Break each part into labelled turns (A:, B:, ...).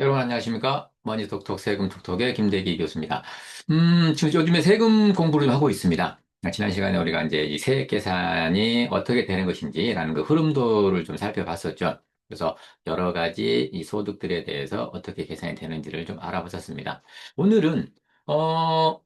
A: 여러분 안녕하십니까? 머니 톡톡 세금 톡톡의 김대기 교수입니다. 지금 요즘에 세금 공부를 좀 하고 있습니다. 지난 시간에 우리가 이제 이 세액 계산이 어떻게 되는 것인지라는 그 흐름도를 좀 살펴봤었죠. 그래서 여러 가지 이 소득들에 대해서 어떻게 계산이 되는지를 좀 알아보셨습니다. 오늘은, 어,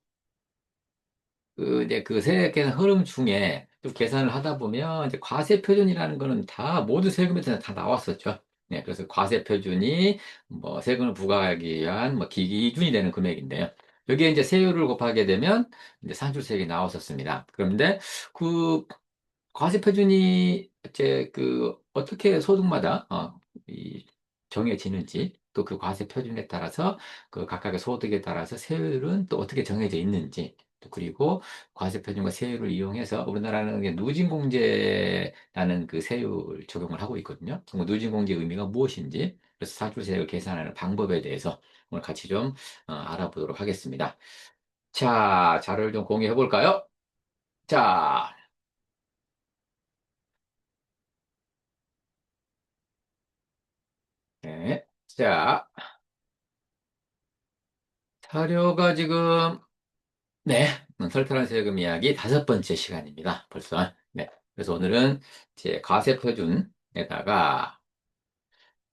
A: 이제 그 세액 계산 흐름 중에 좀 계산을 하다 보면 이제 과세 표준이라는 거는 다 모든 세금에서 다 나왔었죠. 네, 그래서 과세 표준이 뭐 세금을 부과하기 위한 뭐 기준이 되는 금액인데요. 여기에 이제 세율을 곱하게 되면 이제 산출세액이 나왔었습니다. 그런데 그 과세 표준이 이제 그 어떻게 소득마다 이 정해지는지 또 그 과세 표준에 따라서 그 각각의 소득에 따라서 세율은 또 어떻게 정해져 있는지 또 그리고 과세 표준과 세율을 이용해서 우리나라는 이게 누진공제라는 그 세율 적용을 하고 있거든요. 그 누진공제 의미가 무엇인지 그래서 사출세액을 계산하는 방법에 대해서 오늘 같이 좀 알아보도록 하겠습니다. 자, 자료를 좀 공유해 볼까요? 자, 네. 자, 사료가 지금, 네, 설탕한 세금 이야기 다섯 번째 시간입니다. 벌써. 네. 그래서 오늘은 제 과세표준에다가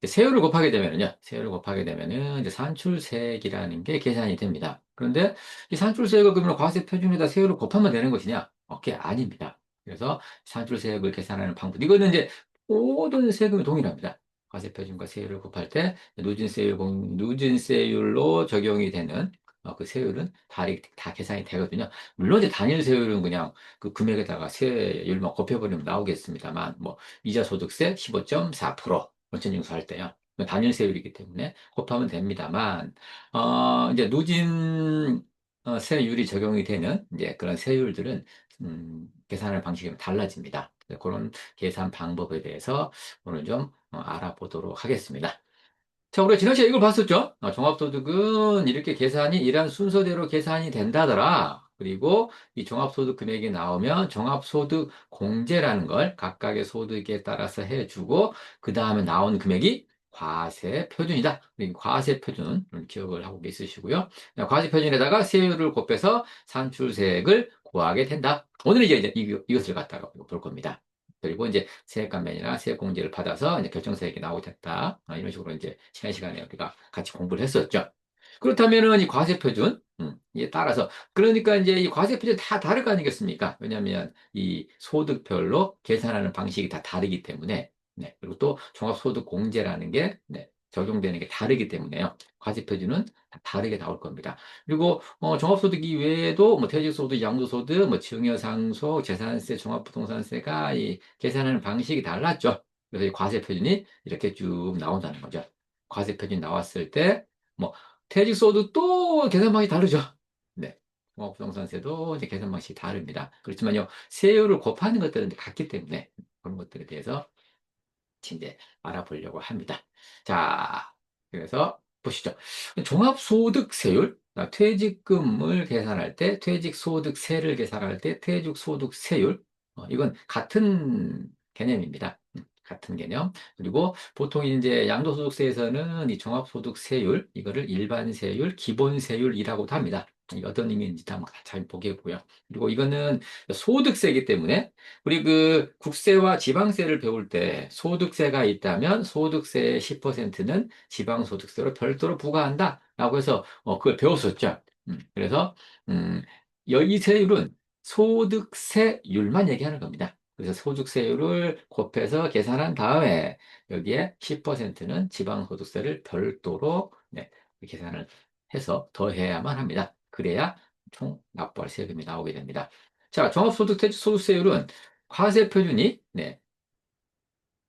A: 세율을 곱하게 되면은요, 세율을 곱하게 되면은 이제 산출세액이라는 게 계산이 됩니다. 그런데 이 산출세액을 그러면 과세표준에다 세율을 곱하면 되는 것이냐? 그게 아닙니다. 그래서 산출세액을 계산하는 방법. 이거는 이제 모든 세금이 동일합니다. 과세표준과 세율을 곱할 때 누진세율로 적용이 되는 그 세율은 다 계산이 되거든요. 물론 이제 단일 세율은 그냥 그 금액에다가 세율만 곱해버리면 나오겠습니다만, 뭐, 이자소득세 15.4%, 원천징수 할 때요. 단일 세율이기 때문에 곱하면 됩니다만, 이제 누진 세율이 적용이 되는 이제 그런 세율들은, 계산하는 방식이 달라집니다. 그런 계산 방법에 대해서 오늘 좀 알아보도록 하겠습니다. 자, 우리가 지난 시간에 이걸 봤었죠? 종합소득은 이렇게 계산이 이러한 순서대로 계산이 된다더라. 그리고 이 종합소득 금액이 나오면 종합소득 공제라는 걸 각각의 소득에 따라서 해주고, 그 다음에 나온 금액이 과세 표준이다. 이 과세 표준 기억을 하고 있으시고요. 과세 표준에다가 세율을 곱해서 산출세액을 구하게 된다. 오늘은 이제 이것을 갖다가 볼 겁니다. 그리고 이제 세액감면이나 세액공제를 받아서 이제 결정세액이 나오게 됐다. 이런 식으로 이제 지난 시간에 우리가 같이 공부를 했었죠. 그렇다면은 이 과세표준, 이에 따라서, 그러니까 이제 이 과세표준 다 다를 거 아니겠습니까? 왜냐하면 이 소득별로 계산하는 방식이 다 다르기 때문에, 네. 그리고 또 종합소득공제라는 게, 네. 적용되는 게 다르기 때문에요. 과세표준은 다 다르게 나올 겁니다. 그리고 종합소득 이외에도 뭐 퇴직소득, 양도소득, 뭐 증여상속, 재산세, 종합부동산세가 이 계산하는 방식이 달랐죠. 그래서 이 과세표준이 이렇게 쭉 나온다는 거죠. 과세표준이 나왔을 때 뭐 퇴직소득도 계산 방식이 다르죠. 네. 종합부동산세도 이제 계산 방식이 다릅니다. 그렇지만요, 세율을 곱하는 것들은 같기 때문에 그런 것들에 대해서 이제 알아보려고 합니다. 자, 그래서 보시죠. 종합소득세율, 퇴직금을 계산할 때, 퇴직소득세를 계산할 때, 퇴직소득세율, 이건 같은 개념입니다. 같은 개념. 그리고 보통 이제 양도소득세에서는 이 종합소득세율, 이거를 일반세율, 기본세율이라고도 합니다. 이게 어떤 의미인지 한번 잘 보겠고요. 그리고 이거는 소득세이기 때문에 우리 그 국세와 지방세를 배울 때 소득세가 있다면 소득세의 10%는 지방소득세로 별도로 부과한다. 라고 해서 그걸 배웠었죠. 그래서 음, 이 세율은 소득세율만 얘기하는 겁니다. 그래서 소득세율을 곱해서 계산한 다음에 여기에 10%는 지방소득세를 별도로 네, 계산을 해서 더해야만 합니다. 그래야 총 납부할 세금이 나오게 됩니다. 자, 종합소득 소득세율은 과세 표준이 네,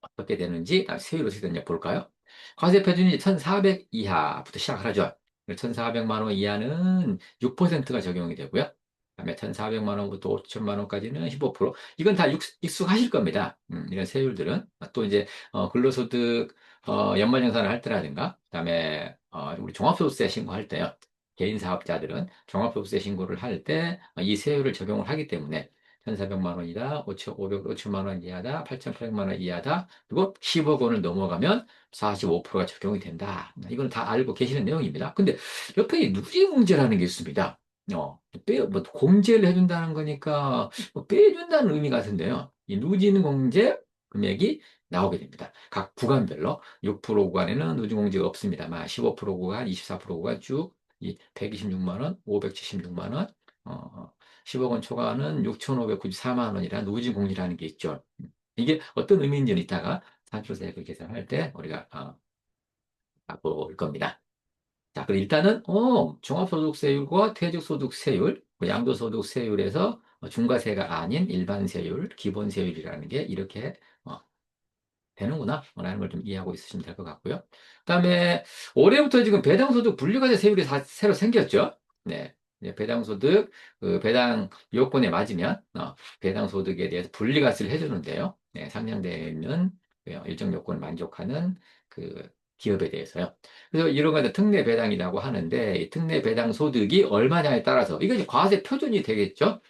A: 어떻게 되는지 세율 어떻게 되는지 볼까요? 과세 표준이 1,400 이하부터 시작을 하죠. 1,400만 원 이하는 6%가 적용이 되고요. 그다음에 1,400만 원부터 5천만 원까지는 15%. 이건 다 익숙하실 겁니다. 이런 세율들은 또 이제 근로소득 연말정산을 할 때라든가, 그다음에 우리 종합소득세 신고할 때요. 개인 사업자들은 종합소득세 신고를 할 때 이 세율을 적용을 하기 때문에 1,400만 원 이하, 5천만 원 이하다, 8,800만 원 이하다, 그리고 10억 원을 넘어가면 45%가 적용이 된다. 이건 다 알고 계시는 내용입니다. 근데 옆에 이 누진공제라는 게 있습니다. 공제를 해준다는 거니까 뭐 빼준다는 의미 같은데요. 이 누진공제 금액이 나오게 됩니다. 각 구간별로 6% 구간에는 누진공제가 없습니다만 15% 구간, 24% 구간 쭉 이 126만 원, 576만 원, 10억 원 초과는 6,594만 원이라 누진공제라는 게 있죠. 이게 어떤 의미인지는 이따가 산출세액을 계산할 때 우리가 볼 겁니다. 자, 그럼 일단은 종합소득세율과 퇴직소득세율, 양도소득세율에서 중과세가 아닌 일반세율, 기본세율이라는 게 이렇게 되는구나 라는 걸 좀 이해하고 있으시면 될 것 같고요. 그다음에 올해부터 지금 배당소득 분리과세 세율이 다 새로 생겼죠. 네. 이제 배당소득, 배당 요건에 맞으면 배당소득에 대해서 분리과세를 해주는데요. 네, 상향되는 일정 요건을 만족하는 그 기업에 대해서요. 그래서 이런 거는 특례 배당이라고 하는데 이 특례 배당 소득이 얼마냐에 따라서 이거 이제 과세 표준이 되겠죠.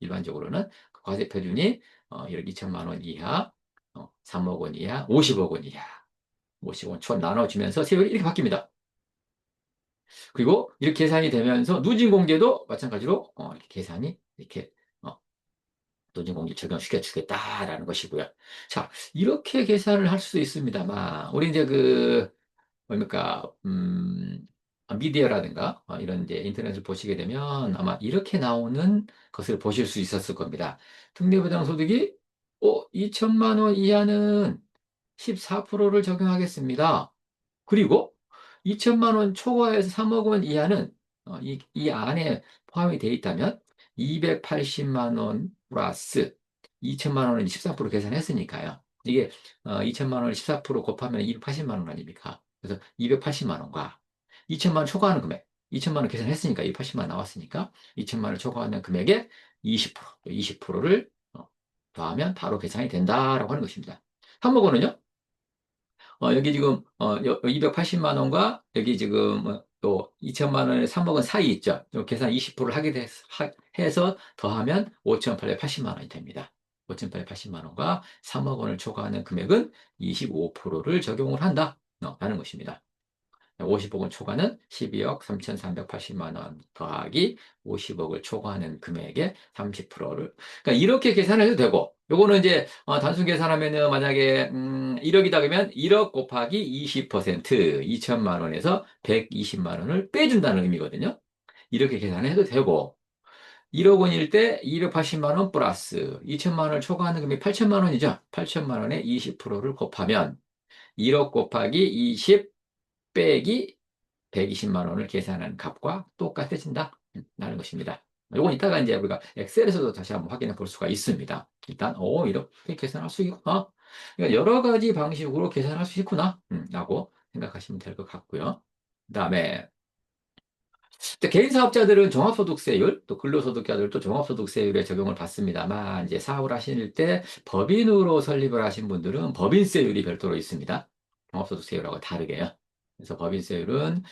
A: 일반적으로는 그 과세 표준이 1억 2천만 원 이하 3억 원 이하, 50억 원 이하, 50억 원 초 나눠주면서 세율이 이렇게 바뀝니다. 그리고 이렇게 계산이 되면서 누진공제도 마찬가지로 이렇게 계산이 이렇게 어, 누진공제 적용시켜 주겠다라는 것이고요. 자, 이렇게 계산을 할 수 있습니다만 우리 이제 뭡니까 미디어라든가 이런 이제 인터넷을 보시게 되면 아마 이렇게 나오는 것을 보실 수 있었을 겁니다. 특례부담소득이 2천만 원 이하는 14%를 적용하겠습니다. 그리고 2천만 원 초과해서 3억 원 이하는 이 안에 포함이 되어 있다면 280만 원 플러스 2천만 원은 14% 계산했으니까요. 이게 2천만 원을 14% 곱하면 280만 원 아닙니까? 그래서 280만 원과 2천만 원 초과하는 금액, 2천만 원 계산했으니까 280만 원 나왔으니까 2천만 원 초과하는 금액의 20%, 20%를 더하면 바로 계산이 된다라고 하는 것입니다. 3억 원은요? 여기 지금 280만 원과 여기 지금 또 2천만 원에 3억 원 사이 있죠. 요 계산 20%를 해서 더하면 5,880만 원이 됩니다. 5,880만 원과 3억 원을 초과하는 금액은 25%를 적용을 한다. 라는 것입니다. 50억을 초과는 12억 3,380만 원 더하기 50억을 초과하는 금액의 30%를. 그러니까 이렇게 계산해도 되고, 요거는 이제 단순 계산하면은 만약에 1억이다 그러면 1억 곱하기 20% 2천만 원에서 120만 원을 빼준다는 의미거든요. 이렇게 계산해도 되고, 1억 원일 때 280만 원 플러스 2천만 원을 초과하는 금액이 8천만 원이죠. 8천만 원에 20%를 곱하면 1억 곱하기 20 빼기 120만 원을 계산한 값과 똑같아진다. 라는 것입니다. 이건 이따가 이제 우리가 엑셀에서도 다시 한번 확인해 볼 수가 있습니다. 일단, 이렇게 계산할 수 있구나. 그러니까 여러 가지 방식으로 계산할 수 있구나. 라고 생각하시면 될 것 같고요. 그 다음에, 개인 사업자들은 종합소득세율, 또 근로소득자들도 종합소득세율에 적용을 받습니다만, 이제 사업을 하실 때 법인으로 설립을 하신 분들은 법인세율이 별도로 있습니다. 종합소득세율하고 다르게요. 그래서 법인세율은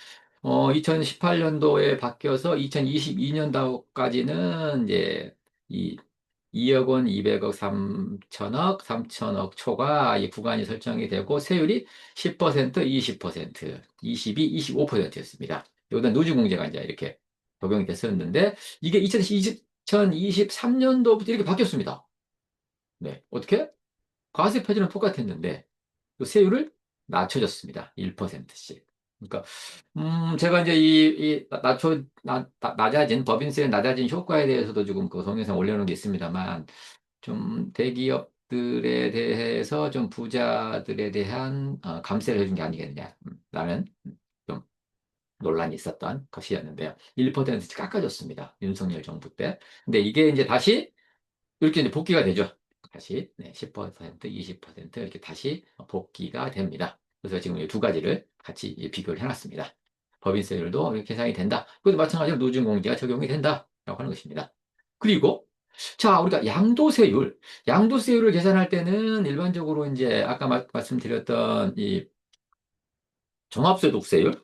A: 2018년도에 바뀌어서 2022년도까지는 이제 이 2억 원, 200억, 3천억, 3천억 초과 이 구간이 설정이 되고 세율이 10%, 20%, 22, 25%였습니다. 여기다 누진공제가 이제 이렇게 적용이 됐었는데 이게 2023년도부터 이렇게 바뀌었습니다. 네. 어떻게? 과세 표준은 똑같았는데 그 세율을 낮춰줬습니다. 1%씩. 그러니까 제가 이제 낮아진, 법인세 낮아진 효과에 대해서도 지금 그 동영상 올려놓은 게 있습니다만, 좀 대기업들에 대해서 좀 부자들에 대한 감세를 해준 게 아니겠느냐. 라는 좀 논란이 있었던 것이었는데요. 1%씩 깎아줬습니다. 윤석열 정부 때. 근데 이게 이제 다시 이렇게 이제 복귀가 되죠. 다시 네, 10%, 20% 이렇게 다시 복귀가 됩니다. 그래서 지금 이 두 가지를 같이 비교를 해놨습니다. 법인세율도 이렇게 계산이 된다. 그것도 마찬가지로 누진공제가 적용이 된다라고 하는 것입니다. 그리고 자, 우리가 양도세율, 양도세율을 계산할 때는 일반적으로 이제 아까 말씀드렸던 이 종합소득세율,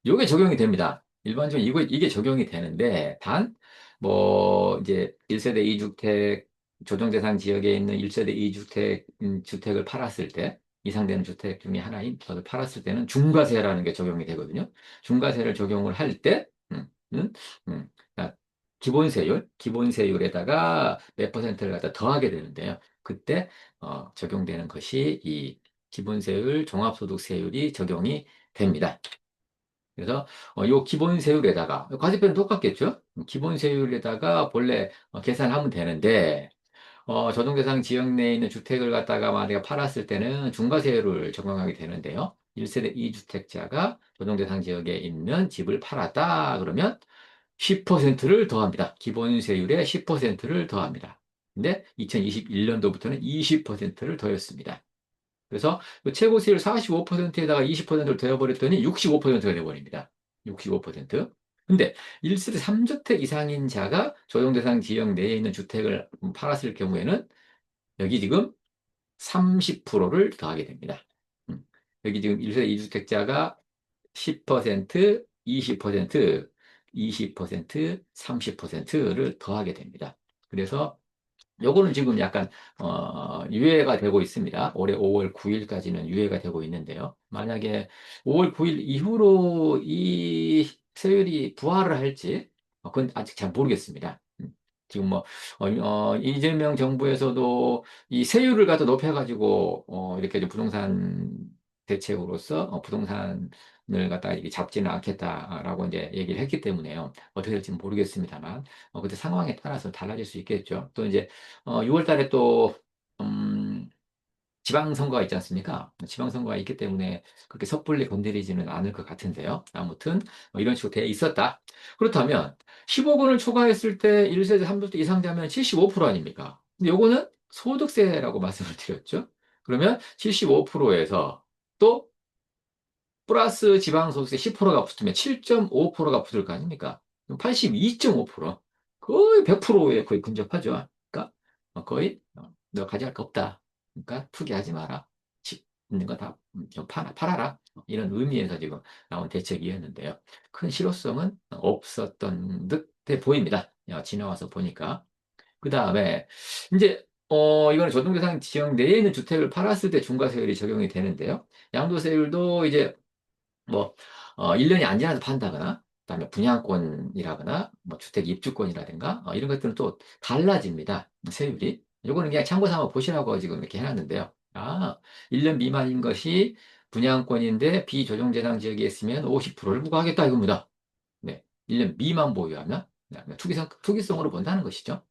A: 이게 적용이 됩니다. 일반적으로 이게 적용이 되는데 단 뭐, 이제 1세대 2주택, 조정대상 지역에 있는 1세대 2주택, 주택을 팔았을 때, 이상되는 주택 중에 하나인 것을 팔았을 때는 중과세라는 게 적용이 되거든요. 중과세를 적용을 할 때, 아, 기본세율에다가 몇 퍼센트를 갖다 더하게 되는데요. 그때, 적용되는 것이 이 기본세율, 종합소득세율이 적용이 됩니다. 그래서 요 기본세율에다가 과세표는 똑같겠죠? 기본세율에다가 본래 계산하면 되는데 저동대상 지역 내에 있는 주택을 갖다가 만약에 팔았을 때는 중과세율을 적용하게 되는데요. 1세대 2주택자가 저동대상 지역에 있는 집을 팔았다 그러면 10%를 더합니다. 기본세율에 10%를 더합니다. 근데 2021년도부터는 20%를 더했습니다. 그래서 그 최고세율 45%에다가 20%를 더해버렸더니 65%가 돼버립니다. 65%. 근데 1세대 3주택 이상인 자가 조정대상 지역 내에 있는 주택을 팔았을 경우에는 여기 지금 30%를 더하게 됩니다. 음. 여기 지금 1세대 2주택자가 10%, 20%, 20%, 30%를 더하게 됩니다. 그래서 요거는 지금 약간 유예가 되고 있습니다. 올해 5월 9일까지는 유예가 되고 있는데요. 만약에 5월 9일 이후로 이 세율이 부활을 할지 그건 아직 잘 모르겠습니다. 지금 뭐 이재명 정부에서도 이 세율을 갖다 높여가지고 이렇게 좀 부동산 대책으로서 부동산을 갖다가 이렇게 잡지는 않겠다라고 이제 얘기를 했기 때문에요. 어떻게 될지는 모르겠습니다만 그때 상황에 따라서 달라질 수 있겠죠. 또 이제 6월 달에 또 음, 지방선거가 있지 않습니까? 지방선거가 있기 때문에 그렇게 섣불리 건드리지는 않을 것 같은데요. 아무튼 이런 식으로 돼 있었다. 그렇다면 15억 원을 초과했을 때 1세대 3주택 이상자면 75% 아닙니까? 근데 요거는 소득세라고 말씀을 드렸죠. 그러면 75%에서 또 플러스 지방소득세 10%가 붙으면 7.5%가 붙을 거 아닙니까? 82.5%. 거의 100%에 거의 근접하죠. 그러니까 거의 너 가져갈 거 없다. 그러니까 투기하지 마라. 집 있는 거 다 팔아라. 이런 의미에서 지금 나온 대책이었는데요. 큰 실효성은 없었던 듯해 보입니다. 지나와서 보니까. 그 다음에 이제 이거는 조정대상 지역 내에 있는 주택을 팔았을 때 중과세율이 적용이 되는데요. 양도세율도 이제 뭐, 1년이 안 지나서 판다거나, 그다음에 분양권이라거나, 뭐, 주택 입주권이라든가, 이런 것들은 또 달라집니다. 세율이. 요거는 그냥 참고 삼아 보시라고 지금 이렇게 해놨는데요. 1년 미만인 것이 분양권인데 비조정대상 지역에 있으면 50%를 부과하겠다 이겁니다. 네. 1년 미만 보유하면, 투기성으로 본다는 것이죠.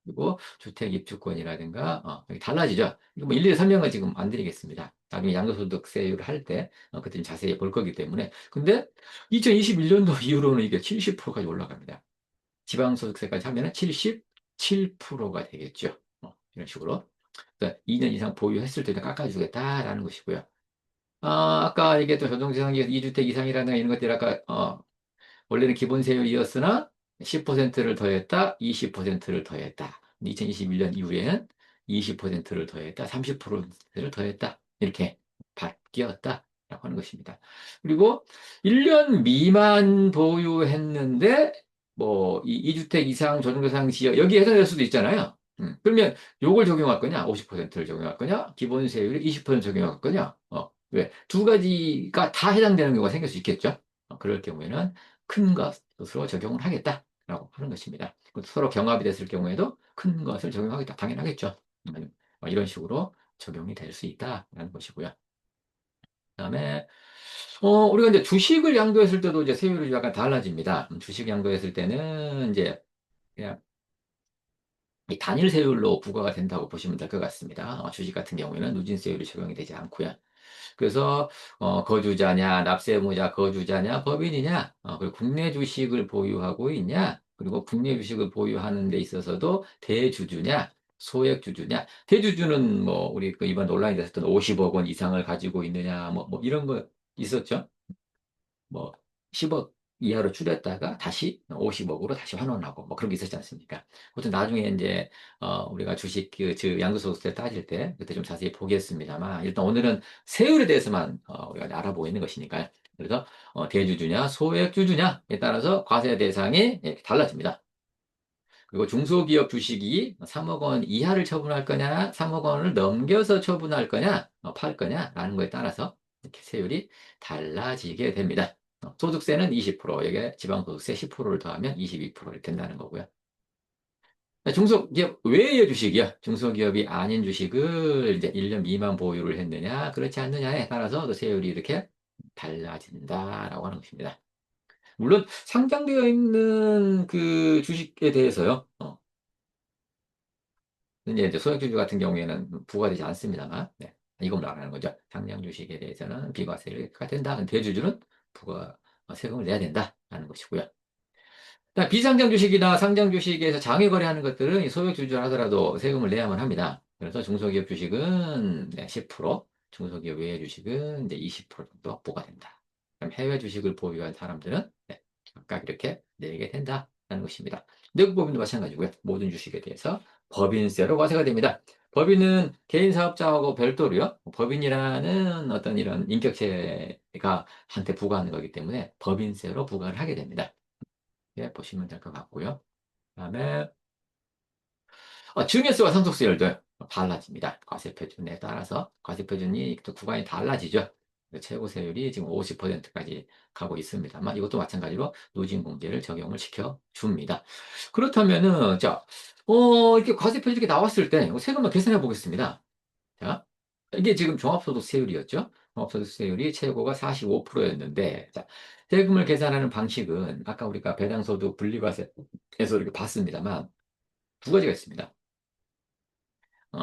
A: 그리고 주택 입주권이라든가 여기 달라지죠. 이거 뭐 일일이 설명을 지금 안 드리겠습니다. 나중에 양도소득세율을 할 때 그때 좀 자세히 볼 거기 때문에. 근데 2021년도 이후로는 이게 70%까지 올라갑니다. 지방소득세까지 하면은 77%가 되겠죠. 이런 식으로. 그러니까 2년 이상 보유했을 때도 깎아주겠다라는 것이고요. 아까 얘기했던 조정지상지 2주택 이상이라는 이런 것들 아까 원래는 기본세율이었으나 10%를 더했다, 20%를 더했다. 2021년 이후에는 20%를 더했다, 30%를 더했다. 이렇게 바뀌었다라고 하는 것입니다. 그리고 1년 미만 보유했는데 뭐 2주택 이상 조정대상 지역 여기 해당될 수도 있잖아요. 그러면 요걸 적용할 거냐? 50%를 적용할 거냐? 기본세율에 20% 적용할 거냐? 왜? 두 가지가 다 해당되는 경우가 생길 수 있겠죠? 그럴 경우에는 큰 것으로 적용을 하겠다라고 하는 것입니다. 서로 경합이 됐을 경우에도 큰 것을 적용하겠다. 당연하겠죠. 이런 식으로 적용이 될 수 있다라는 것이고요. 그다음에 우리가 이제 주식을 양도했을 때도 이제 세율이 약간 달라집니다. 주식 양도했을 때는 이제 그냥 이 단일 세율로 부과가 된다고 보시면 될 것 같습니다. 주식 같은 경우에는 누진세율이 적용이 되지 않고요. 그래서 거주자냐, 납세의무자 거주자냐, 법인이냐, 그리고 국내 주식을 보유하고 있냐, 그리고 국내 주식을 보유하는 데 있어서도 대주주냐, 소액 주주냐. 대주주는 뭐 우리 그 이번 논란이 됐었던 50억 원 이상을 가지고 있느냐, 뭐 이런 거 있었죠. 뭐 10억 이하로 줄였다가 다시 50억으로 다시 환원하고 뭐 그런 게 있었지 않습니까? 그것도 나중에 이제 우리가 주식 그 양도소득세 따질 때 그때 좀 자세히 보겠습니다만 일단 오늘은 세율에 대해서만 우리가 알아보고 있는 것이니까요. 그래서 대주주냐 소액주주냐에 따라서 과세 대상이 달라집니다. 그리고 중소기업 주식이 3억 원 이하를 처분할 거냐, 3억 원을 넘겨서 처분할 거냐, 팔 거냐라는 거에 따라서 이렇게 세율이 달라지게 됩니다. 소득세는 20%, 여기에 지방소득세 10%를 더하면 22% 된다는 거고요. 중소기업 외의 주식이요. 중소기업이 아닌 주식을 이제 1년 미만 보유를 했느냐, 그렇지 않느냐에 따라서 또 세율이 이렇게 달라진다라고 하는 것입니다. 물론 상장되어 있는 그 주식에 대해서요. 이제 소액주주 같은 경우에는 부과되지 않습니다만, 네. 이건 말하는 거죠. 상장 주식에 대해서는 비과세가 된다. 대주주는 부과 세금을 내야 된다라는 것이고요. 그다음 비상장 주식이나 상장 주식에서 장외 거래하는 것들은 이 소액 주주를 하더라도 세금을 내야만 합니다. 그래서 중소기업 주식은 네, 10%, 중소기업 외의 주식은 이제 20% 정도 부과된다. 그럼 해외 주식을 보유한 사람들은 네, 각각 이렇게 내게 된다라는 것입니다. 내국법인도 마찬가지고요. 모든 주식에 대해서 법인세로 과세가 됩니다. 법인은 개인 사업자하고 별도로요. 법인이라는 어떤 이런 인격체가 한테 부과하는 거기 때문에 법인세로 부과를 하게 됩니다. 예, 보시면 될 것 같고요. 그다음에 증여세와 상속세율도 달라집니다. 과세표준에 따라서 과세표준이 또 구간이 달라지죠. 최고세율이 지금 50%까지 가고 있습니다만 이것도 마찬가지로 누진공제를 적용을 시켜줍니다. 그렇다면은 자, 이렇게 과세표준이 나왔을 때 이거 세금을 계산해 보겠습니다. 자, 이게 지금 종합소득세율이었죠. 종합소득세율이 최고가 45%였는데, 자, 세금을 계산하는 방식은 아까 우리가 배당소득 분리과세에서 이렇게 봤습니다만 두 가지가 있습니다.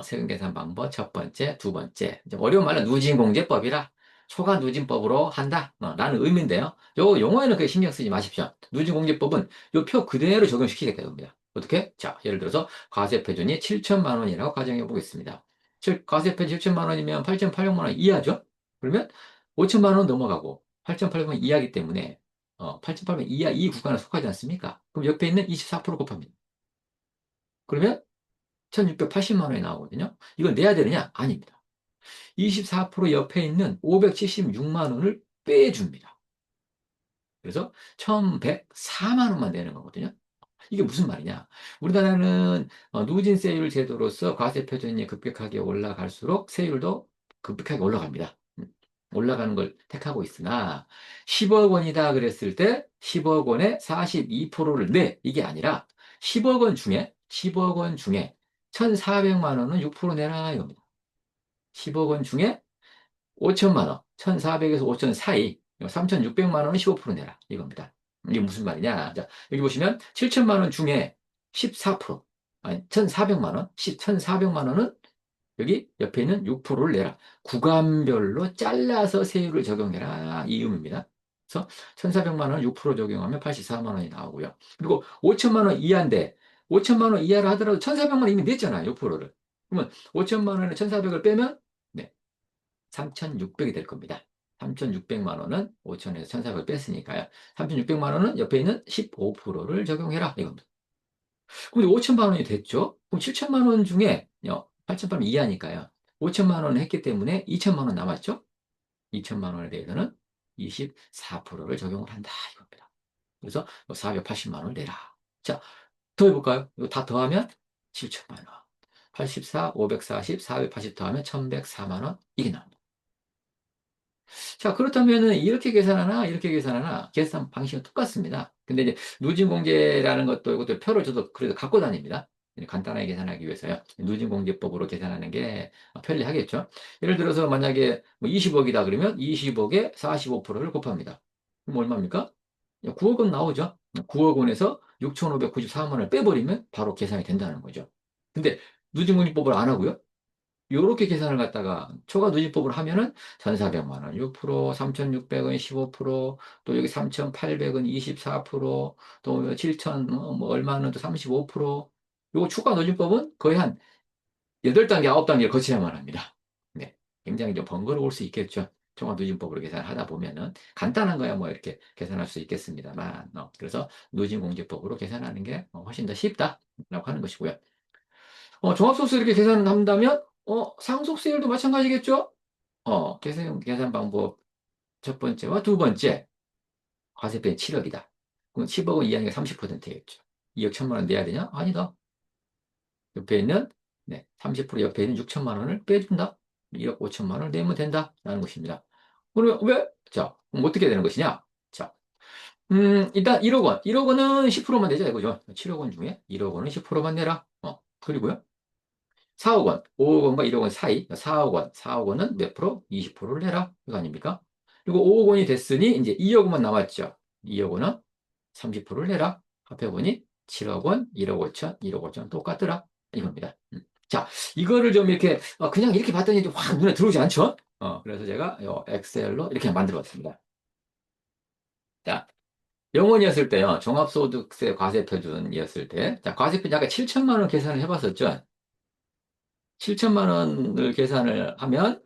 A: 세금 계산 방법 첫 번째, 두 번째. 이제 어려운 말은 누진공제법이라 초과 누진법으로 한다. 라는 의미인데요. 요 용어에는 그게 신경 쓰지 마십시오. 누진공제법은 요 표 그대로 적용시키게 됩니다. 어떻게? 자, 예를 들어서 과세표준이 7천만 원이라고 가정해 보겠습니다. 즉, 과세표준 7천만 원이면 8,800만 원 이하죠? 그러면 5천만 원 넘어가고 8,800만 원 이하이기 때문에 8,800만 원 이하 이 구간에 속하지 않습니까? 그럼 옆에 있는 24% 곱합니다. 그러면 1,680만 원이 나오거든요. 이걸 내야 되느냐? 아닙니다. 24% 옆에 있는 576만 원을 빼줍니다. 그래서 1,104만 원만 내는 거거든요. 이게 무슨 말이냐? 우리나라는 누진세율 제도로서 과세표준이 급격하게 올라갈수록 세율도 급격하게 올라갑니다. 올라가는 걸 택하고 있으나 10억 원이다 그랬을 때 10억 원에 42%를 내 이게 아니라 10억 원 중에 1,400만 원은 6% 내라 이겁니다. 10억 원 중에 5천만 원, 1,400에서 5천 사이 3,600만 원은 15% 내라 이겁니다. 이게 무슨 말이냐? 자, 여기 보시면 7천만 원 중에 14%, 아니 1,400만 원, 1,400만 원은 여기 옆에 있는 6%를 내라. 구간별로 잘라서 세율을 적용해라. 이 의미입니다. 그래서 1,400만 원 6% 적용하면 84만 원이 나오고요. 그리고 5천만 원 이하인데 5천만 원 이하를 하더라도 1,400만 원 이미 냈잖아요. 6%를. 그러면 5천만 원에 1,400을 빼면 네, 3,600이 될 겁니다. 3,600만 원은 5천에서 1,400을 뺐으니까요. 3,600만 원은 옆에 있는 15%를 적용해라. 이겁니다. 근데 5천만 원이 됐죠? 그럼 7천만 원 중에 8천만 원 이하니까요. 5천만 원을 했기 때문에 2천만 원 남았죠? 2천만 원에 대해서는 24%를 적용을 한다 이겁니다. 그래서 480만 원을 내라. 자, 더 해볼까요? 이거 다 더하면 7천만 원. 84, 540, 480 더하면 1104만 원. 이게 나옵니다. 자, 그렇다면은 이렇게 계산하나 이렇게 계산하나 계산 방식은 똑같습니다. 근데 이제 누진공제라는 것도 이것도 표를 저도 그래도 갖고 다닙니다. 간단하게 계산하기 위해서요. 누진공제법으로 계산하는 게 편리하겠죠. 예를 들어서 만약에 뭐 20억이다 그러면 20억에 45%를 곱합니다. 그럼 얼마입니까? 9억 원 나오죠. 9억 원에서 6,594만 원을 빼버리면 바로 계산이 된다는 거죠. 근데 누진공제법을 안 하고요. 요렇게 계산을 갖다가 초과 누진법을 하면은 1,400만 원 6%, 3,600원 15%, 또 여기 3,800원 24%, 또 7,000, 뭐 얼마는 또 35%. 요거 초과 누진법은 거의 한 8단계, 9단계를 거쳐야만 합니다. 네. 굉장히 좀 번거로울 수 있겠죠. 초과 누진법으로 계산하다 보면은 간단한 거야 뭐 이렇게 계산할 수 있겠습니다만, 그래서 누진공제법으로 계산하는 게 훨씬 더 쉽다라고 하는 것이고요. 종합소득세 이렇게 계산을 한다면, 상속세율도 마찬가지겠죠? 계산 방법 첫 번째와 두 번째, 과세표는 7억이다. 그럼 10억원 이하니까 30%겠죠. 2억 1천만 원 내야 되냐? 아니다. 옆에 있는, 네, 30% 옆에 있는 6천만 원을 빼준다. 1억 5천만 원을 내면 된다. 라는 것입니다. 그러면 왜? 자, 그럼 어떻게 되는 것이냐? 자, 일단 1억 원. 1억 원은 10%만 내자 이거죠. 7억 원 중에 1억 원은 10%만 내라. 그리고요. 4억 원, 5억 원과 1억 원 사이, 4억 원, 4억 원은 몇 프로? 20%를 내라. 이거 아닙니까? 그리고 5억 원이 됐으니 이제 2억 원만 남았죠. 2억 원은 30%를 내라. 합해보니 7억 원, 1억 5천, 1억 5천 똑같더라. 이겁니다. 자, 이거를 좀 이렇게, 그냥 이렇게 봤더니 확 눈에 들어오지 않죠? 그래서 제가 요 엑셀로 이렇게 만들어 봤습니다. 자, 영원이었을 때요, 종합소득세 과세표준이었을 때, 자, 과세표준 아까 7천만 원 계산을 해봤었죠? 7천만 원을 계산을 하면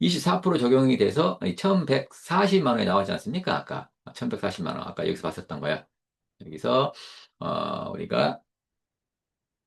A: 24% 적용이 돼서 1140만 원이 나오지 않습니까? 아까 1140만 원 아까 여기서 봤었던 거야. 여기서 우리가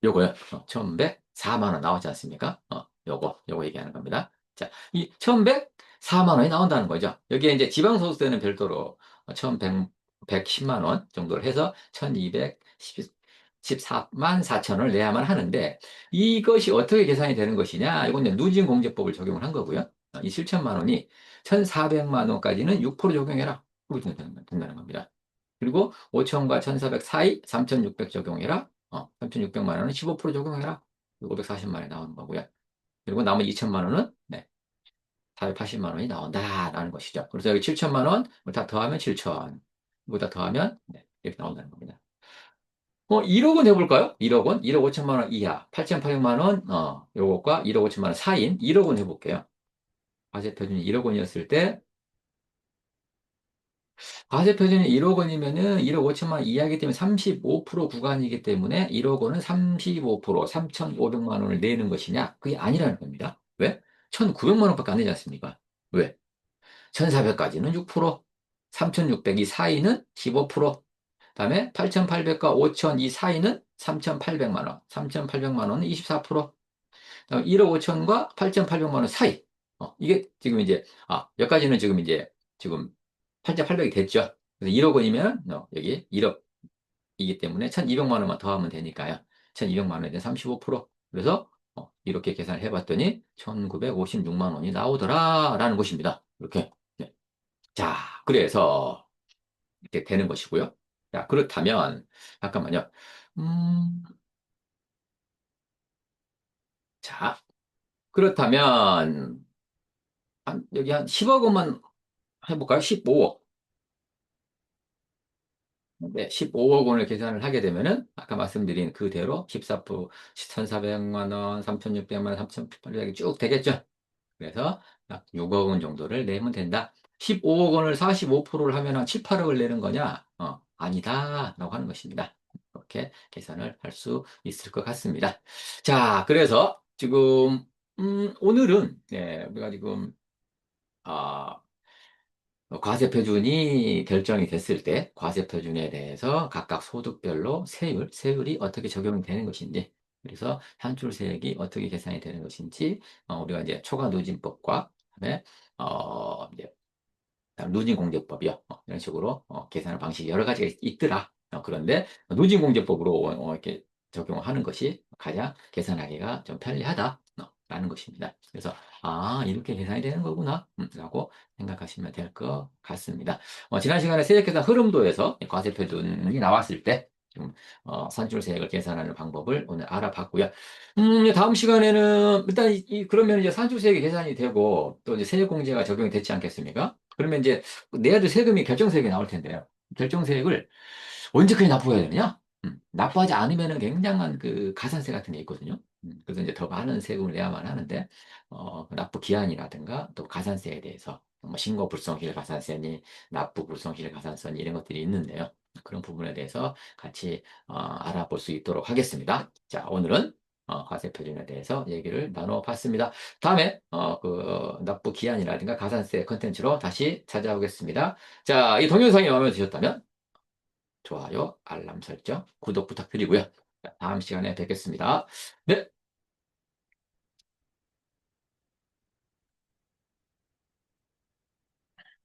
A: 요거요. 1104만 원 나오지 않습니까? 요거 얘기하는 겁니다. 자, 이 1104만 원이 나온다는 거죠. 여기에 이제 지방소득세는 별도로 1110만 원 정도를 해서 1214만 4천 원을 내야만 하는데 이것이 어떻게 계산이 되는 것이냐? 이건 이제 누진공제법을 적용을 한 거고요. 이 7천만 원이 1,400만 원까지는 6% 적용해라. 그렇게 된다는 겁니다. 그리고 5천과 1,400 사이 3,600 적용해라. 3,600만 원은 15% 적용해라. 540만 원이 나오는 거고요. 그리고 나머지 2천만 원은 네, 480만 원이 나온다라는 것이죠. 그래서 여기 7천만 원, 다 더하면 7천. 이거 다 더하면 네, 이렇게 나온다는 겁니다. 1억 원 해볼까요? 1억 원? 1억 5천만 원 이하. 8,800만 원, 요것과 1억 5천만 원 사이인 1억 원 해볼게요. 과세표준이 1억 원이었을 때 과세표준이 1억 원이면은 1억 5천만 원 이하이기 때문에 35% 구간이기 때문에 1억 원은 35%, 3,500만 원을 내는 것이냐? 그게 아니라는 겁니다. 왜? 1,900만 원밖에 안 내지 않습니까? 왜? 1,400까지는 6%, 3,600 이 사이는 15%, 그다음에 8,800과 5,000 이 사이는 3,800만 원, 3,800만 원은 24%, 그다음에 1억 5천과 8,800만 원 사이. 이게 지금 이제, 여기까지는 지금 이제, 지금 8,800이 됐죠. 그래서 1억 원이면, 여기 1억이기 때문에 1,200만 원만 더하면 되니까요. 1,200만 원에 대한 35%. 그래서, 이렇게 계산을 해봤더니 1,956만 원이 나오더라라는 것입니다. 이렇게. 네. 자, 그래서 이렇게 되는 것이고요. 자, 그렇다면, 잠깐만요. 음, 자, 그렇다면, 여기 한 10억 원만 해볼까요? 15억. 네, 15억 원을 계산을 하게 되면은 아까 말씀드린 그대로 14%, 1,400만 원, 3,600만 원, 3,800이 쭉 되겠죠. 그래서 약 6억 원 정도를 내면 된다. 15억 원을 45%를 하면 한 7, 8억을 내는 거냐? 아니다. 라고 하는 것입니다. 이렇게 계산을 할 수 있을 것 같습니다. 자, 그래서 지금 오늘은 우리가 지금 아, 과세표준이 결정이 됐을 때 과세표준에 대해서 각각 소득별로 세율이 어떻게 적용이 되는 것인지, 그래서 산출세액이 어떻게 계산이 되는 것인지, 우리가 이제 초과누진법과 그다음에 이제 누진공제법이요. 이런 식으로 계산하는 방식이 여러 가지가 있더라. 그런데 누진공제법으로 이렇게 적용을 하는 것이 가장 계산하기가 좀 편리하다. 라는 것입니다. 그래서 이렇게 계산이 되는 거구나 라고 생각하시면 될 것 같습니다. 지난 시간에 세액계산 흐름도에서 과세표준이 나왔을 때 좀, 산출세액을 계산하는 방법을 오늘 알아봤고요. 다음 시간에는 일단 그러면 이제 산출세액이 계산이 되고 또 이제 세액공제가 적용이 됐지 않겠습니까? 그러면 이제 내야 될 세금이 결정세액이 나올 텐데요. 결정세액을 언제까지 납부해야 되느냐? 납부하지 않으면은 굉장한 그 가산세 같은 게 있거든요. 그래서 이제 더 많은 세금을 내야만 하는데, 그 납부 기한이라든가 또 가산세에 대해서 뭐 신고 불성실 가산세니 납부 불성실 가산세니 이런 것들이 있는데요. 그런 부분에 대해서 같이 알아볼 수 있도록 하겠습니다. 자, 오늘은 과세 표준에 대해서 얘기를 나눠봤습니다. 다음에 그 납부 기한이라든가 가산세 컨텐츠로 다시 찾아오겠습니다. 자, 이 동영상이 마음에 드셨다면 좋아요, 알람 설정, 구독 부탁드리고요. 다음 시간에 뵙겠습니다. 네.